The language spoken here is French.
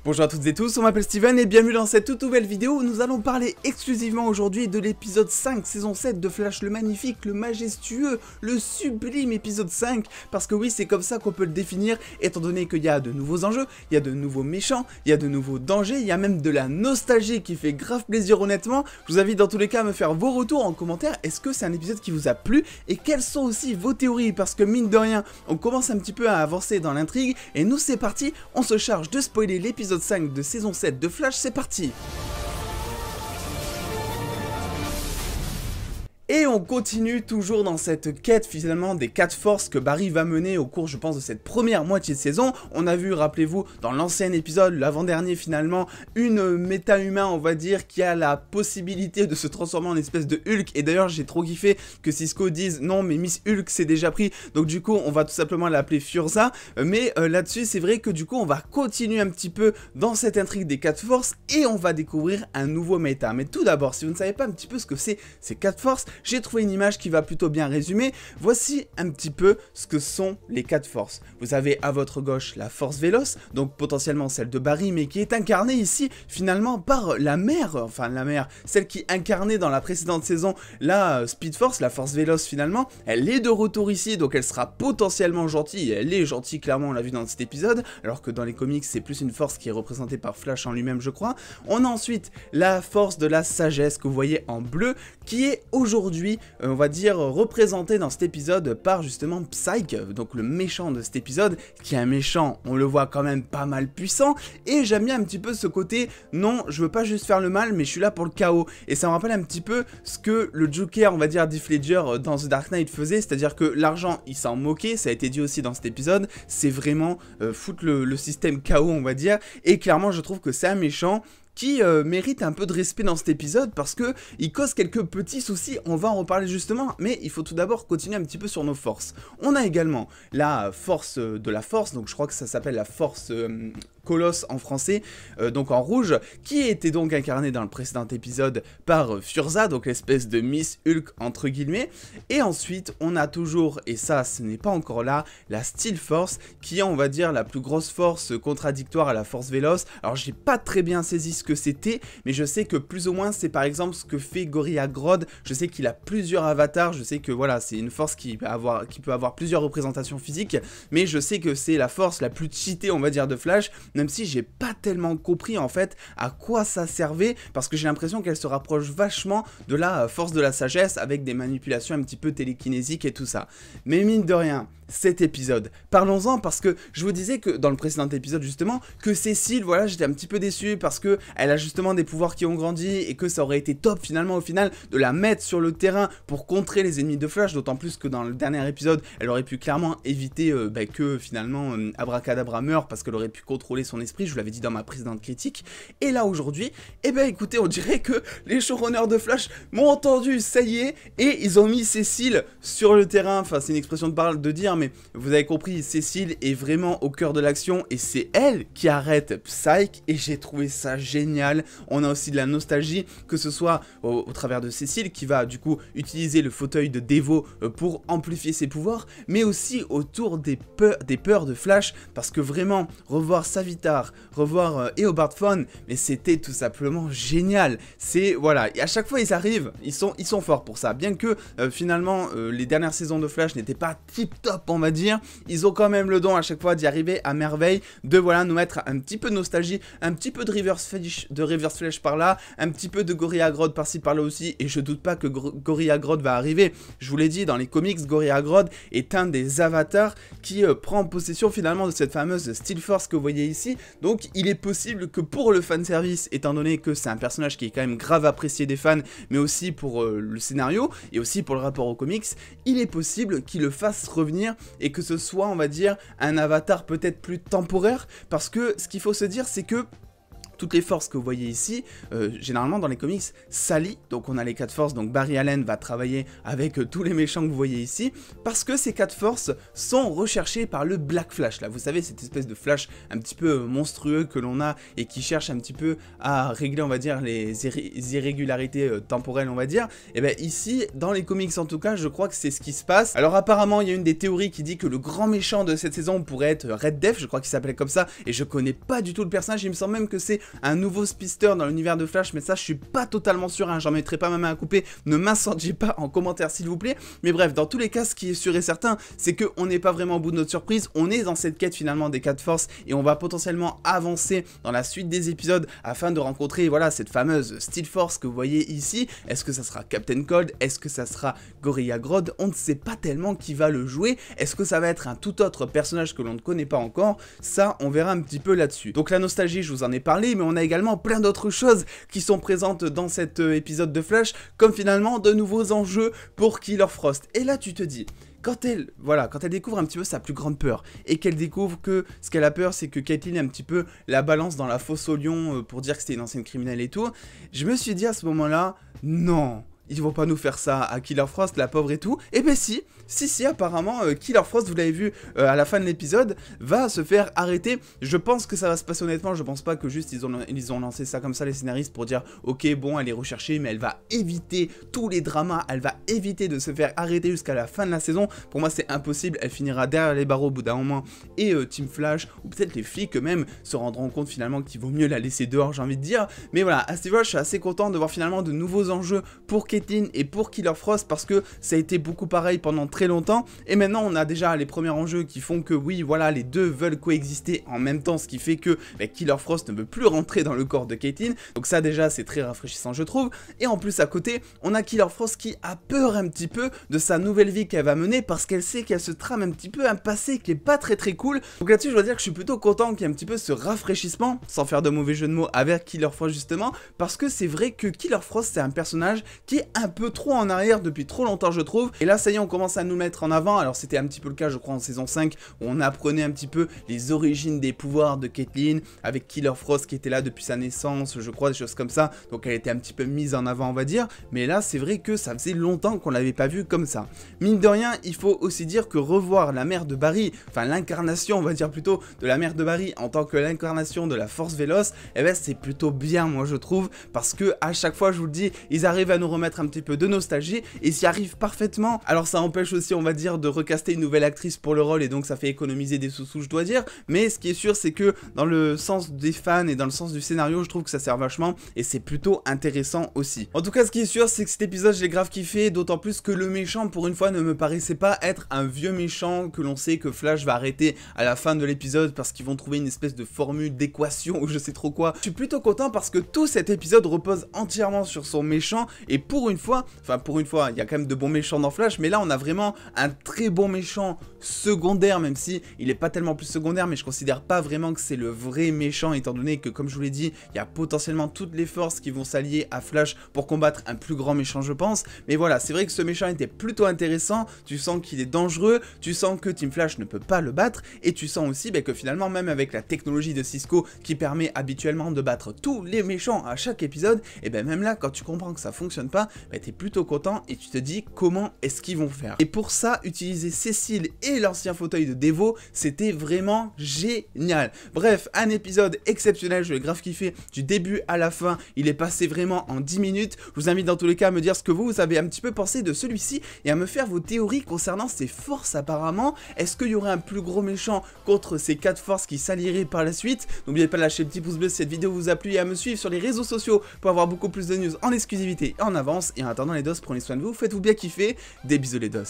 Bonjour à toutes et tous, on m'appelle Steven et bienvenue dans cette toute nouvelle vidéo où nous allons parler exclusivement aujourd'hui de l'épisode 5, saison 7 de Flash, le magnifique, le majestueux, le sublime épisode 5, parce que oui, c'est comme ça qu'on peut le définir, étant donné qu'il y a de nouveaux enjeux, il y a de nouveaux méchants, il y a de nouveaux dangers, il y a même de la nostalgie qui fait grave plaisir honnêtement. Je vous invite dans tous les cas à me faire vos retours en commentaire, est-ce que c'est un épisode qui vous a plu et quelles sont aussi vos théories, parce que mine de rien, on commence un petit peu à avancer dans l'intrigue et nous c'est parti, on se charge de spoiler l'épisode 5 de saison 7 de Flash, c'est parti. Et on continue toujours dans cette quête finalement des 4 forces que Barry va mener au cours je pense de cette première moitié de saison. On a vu, rappelez-vous, dans l'ancien épisode, l'avant-dernier finalement, une méta-humain on va dire qui a la possibilité de se transformer en espèce de Hulk. Et d'ailleurs j'ai trop kiffé que Cisco dise non mais Miss Hulk c'est déjà pris. Donc du coup on va tout simplement l'appeler Furza. Mais là-dessus c'est vrai que du coup on va continuer un petit peu dans cette intrigue des 4 forces et on va découvrir un nouveau méta. Mais tout d'abord, si vous ne savez pas un petit peu ce que c'est ces 4 forces, j'ai trouvé une image qui va plutôt bien résumer. Voici un petit peu ce que sont les 4 forces. Vous avez à votre gauche la force Véloce, donc potentiellement celle de Barry, mais qui est incarnée ici finalement par la mère, celle qui incarnait dans la précédente saison la Speed Force, la force Véloce finalement. Elle est de retour ici, donc elle sera potentiellement gentille, et elle est gentille clairement, on l'a vu dans cet épisode, alors que dans les comics c'est plus une force qui est représentée par Flash en lui-même je crois. On a ensuite la force de la sagesse que vous voyez en bleu, qui est aujourd'hui on va dire représenté dans cet épisode par justement Psyche, donc le méchant de cet épisode, qui est un méchant, on le voit quand même pas mal puissant, et j'aime bien un petit peu ce côté, non, je veux pas juste faire le mal, mais je suis là pour le chaos, et ça me rappelle un petit peu ce que le Joker, on va dire, Heath Ledger dans The Dark Knight faisait, c'est-à-dire que l'argent, il s'en moquait, ça a été dit aussi dans cet épisode, c'est vraiment foutre le système chaos, on va dire, et clairement je trouve que c'est un méchant qui mérite un peu de respect dans cet épisode parce que il cause quelques petits soucis, on va en reparler justement, mais il faut tout d'abord continuer un petit peu sur nos forces. On a également la force de la force, donc je crois que ça s'appelle la force Colosse en français, donc en rouge, qui était donc incarné dans le précédent épisode par Furza, donc l'espèce de Miss Hulk entre guillemets, et ensuite on a toujours, et ça ce n'est pas encore là, la Steel Force, qui est on va dire la plus grosse force contradictoire à la force Véloce. Alors j'ai pas très bien saisi ce que c'était, mais je sais que plus ou moins c'est par exemple ce que fait Gorilla Grodd, je sais qu'il a plusieurs avatars, je sais que voilà c'est une force qui peut avoir plusieurs représentations physiques, mais je sais que c'est la force la plus cheatée on va dire de Flash, même si j'ai pas tellement compris en fait à quoi ça servait, parce que j'ai l'impression qu'elle se rapproche vachement de la force de la sagesse avec des manipulations un petit peu télékinésiques et tout ça. Mais mine de rien, cet épisode, parlons-en parce que je vous disais que dans le précédent épisode justement, que Cécile, voilà, j'étais un petit peu déçu parce que elle a justement des pouvoirs qui ont grandi et que ça aurait été top finalement au final de la mettre sur le terrain pour contrer les ennemis de Flash, d'autant plus que dans le dernier épisode, elle aurait pu clairement éviter que finalement Abracadabra meure parce qu'elle aurait pu contrôler son esprit, je vous l'avais dit dans ma précédente critique. Et là aujourd'hui, eh ben écoutez, on dirait que les showrunners de Flash m'ont entendu, ça y est, et ils ont mis Cécile sur le terrain, enfin c'est une expression de parole de dire, mais vous avez compris, Cécile est vraiment au cœur de l'action et c'est elle qui arrête Psyche et j'ai trouvé ça génial. On a aussi de la nostalgie, que ce soit au travers de Cécile qui va du coup utiliser le fauteuil de Devo pour amplifier ses pouvoirs, mais aussi autour des peurs de Flash, parce que vraiment revoir Savitar, revoir Eobard Thawne, mais c'était tout simplement génial. C'est voilà, et à chaque fois ils arrivent, ils sont forts pour ça, bien que finalement les dernières saisons de Flash n'étaient pas tip top on va dire, ils ont quand même le don à chaque fois d'y arriver à merveille, de voilà nous mettre un petit peu de nostalgie, un petit peu de Reverse Flash par là, un petit peu de Gorilla Grodd par-ci par-là aussi, et je doute pas que Gorilla Grodd va arriver. Je vous l'ai dit, dans les comics, Gorilla Grodd est un des avatars qui prend possession finalement de cette fameuse Steel Force que vous voyez ici, donc il est possible que pour le fanservice, étant donné que c'est un personnage qui est quand même grave apprécié des fans, mais aussi pour le scénario, et aussi pour le rapport aux comics, il est possible qu'il le fasse revenir, et que ce soit, on va dire, un avatar peut-être plus temporaire, parce que ce qu'il faut se dire, c'est que toutes les forces que vous voyez ici, généralement dans les comics, s'allient. Donc on a les 4 forces, donc Barry Allen va travailler avec tous les méchants que vous voyez ici, parce que ces 4 forces sont recherchées par le Black Flash. Là, vous savez, cette espèce de Flash un petit peu monstrueux que l'on a et qui cherche un petit peu à régler, on va dire, les irrégularités temporelles, on va dire. Et bien ici, dans les comics en tout cas, je crois que c'est ce qui se passe. Alors apparemment, il y a une des théories qui dit que le grand méchant de cette saison pourrait être Red Death, je crois qu'il s'appelait comme ça, et je connais pas du tout le personnage, il me semble même que c'est un nouveau speedster dans l'univers de Flash, mais ça je suis pas totalement sûr, hein, j'en mettrai pas ma main à couper, ne m'incendiez pas en commentaire s'il vous plaît, mais bref, dans tous les cas, ce qui est sûr et certain, c'est qu'on n'est pas vraiment au bout de notre surprise, on est dans cette quête finalement des 4 forces, et on va potentiellement avancer dans la suite des épisodes afin de rencontrer, voilà, cette fameuse Steel Force que vous voyez ici. Est-ce que ça sera Captain Cold? Est-ce que ça sera Gorilla Grodd? On ne sait pas tellement qui va le jouer. Est-ce que ça va être un tout autre personnage que l'on ne connaît pas encore? Ça, on verra un petit peu là-dessus. Donc la nostalgie, je vous en ai parlé, mais on a également plein d'autres choses qui sont présentes dans cet épisode de Flash, comme finalement de nouveaux enjeux pour Killer Frost. Et là, tu te dis... Quand elle découvre un petit peu sa plus grande peur, et qu'elle découvre que ce qu'elle a peur, c'est que Caitlyn un petit peu la balance dans la fosse au lion pour dire que c'était une ancienne criminelle et tout, je me suis dit à ce moment-là, non, ils vont pas nous faire ça à Killer Frost, la pauvre et tout. Et ben si, apparemment, Killer Frost, vous l'avez vu à la fin de l'épisode, va se faire arrêter. Je pense que ça va se passer honnêtement, je pense pas que juste ils ont lancé ça comme ça les scénaristes pour dire ok bon elle est recherchée mais elle va éviter tous les dramas, elle va éviter de se faire arrêter jusqu'à la fin de la saison. Pour moi c'est impossible, elle finira derrière les barreaux au bout d'un moment et Team Flash ou peut-être les flics eux-mêmes se rendront compte finalement qu'il vaut mieux la laisser dehors, j'ai envie de dire. Mais voilà, à ce niveau je suis assez content de voir finalement de nouveaux enjeux pour Caitlyn et pour Killer Frost parce que ça a été beaucoup pareil pendant très longtemps et maintenant on a déjà les premiers enjeux qui font que oui voilà les deux veulent coexister en même temps, ce qui fait que Killer Frost ne veut plus rentrer dans le corps de Caitlyn, donc ça déjà c'est très rafraîchissant je trouve. Et en plus à côté on a Killer Frost qui a peur un petit peu de sa nouvelle vie qu'elle va mener parce qu'elle sait qu'elle se trame un petit peu un passé qui est pas très cool. Donc là-dessus je dois dire que je suis plutôt content qu'il y ait un petit peu ce rafraîchissement, sans faire de mauvais jeu de mots avec Killer Frost justement, parce que c'est vrai que Killer Frost c'est un personnage qui est un peu trop en arrière depuis trop longtemps je trouve, et là ça y est on commence à nous mettre en avant. Alors c'était un petit peu le cas je crois en saison 5 où on apprenait un petit peu les origines des pouvoirs de Caitlyn avec Killer Frost qui était là depuis sa naissance je crois, des choses comme ça, donc elle était un petit peu mise en avant on va dire, mais là c'est vrai que ça faisait longtemps qu'on l'avait pas vu comme ça. Mine de rien il faut aussi dire que revoir la mère de Barry, enfin l'incarnation on va dire plutôt de la mère de Barry en tant que l'incarnation de la force Véloce, et ben c'est plutôt bien moi je trouve, parce que à chaque fois je vous le dis ils arrivent à nous remettre un petit peu de nostalgie et s'y arrivent parfaitement. Alors ça empêche aussi on va dire de recaster une nouvelle actrice pour le rôle et donc ça fait économiser des sous-sous je dois dire, mais ce qui est sûr c'est que dans le sens des fans et dans le sens du scénario je trouve que ça sert vachement et c'est plutôt intéressant aussi. En tout cas ce qui est sûr c'est que cet épisode je l'ai grave kiffé, d'autant plus que le méchant pour une fois ne me paraissait pas être un vieux méchant que l'on sait que Flash va arrêter à la fin de l'épisode parce qu'ils vont trouver une espèce de formule d'équation ou je sais trop quoi. Je suis plutôt content parce que tout cet épisode repose entièrement sur son méchant et pour une fois, il y a quand même de bons méchants dans Flash, mais là on a vraiment un très bon méchant secondaire, même si il est pas tellement plus secondaire, mais je considère pas vraiment que c'est le vrai méchant étant donné que comme je vous l'ai dit, il y a potentiellement toutes les forces qui vont s'allier à Flash pour combattre un plus grand méchant je pense. Mais voilà, c'est vrai que ce méchant était plutôt intéressant, tu sens qu'il est dangereux, tu sens que Team Flash ne peut pas le battre et tu sens aussi que finalement même avec la technologie de Cisco qui permet habituellement de battre tous les méchants à chaque épisode, et ben même là quand tu comprends que ça fonctionne pas, t'es plutôt content et tu te dis comment est-ce qu'ils vont faire. Et pour ça, utiliser Cécile et l'ancien fauteuil de Devo, c'était vraiment génial. Bref, un épisode exceptionnel, je l'ai grave kiffé du début à la fin, il est passé vraiment en 10 minutes. Je vous invite dans tous les cas à me dire ce que vous avez un petit peu pensé de celui-ci et à me faire vos théories concernant ses forces apparemment. Est-ce qu'il y aurait un plus gros méchant contre ces 4 forces qui s'allieraient par la suite? N'oubliez pas de lâcher le petit pouce bleu si cette vidéo vous a plu et à me suivre sur les réseaux sociaux pour avoir beaucoup plus de news en exclusivité et en avance. Et en attendant les dos, prenez soin de vous, faites-vous bien kiffer, des bisous les dos.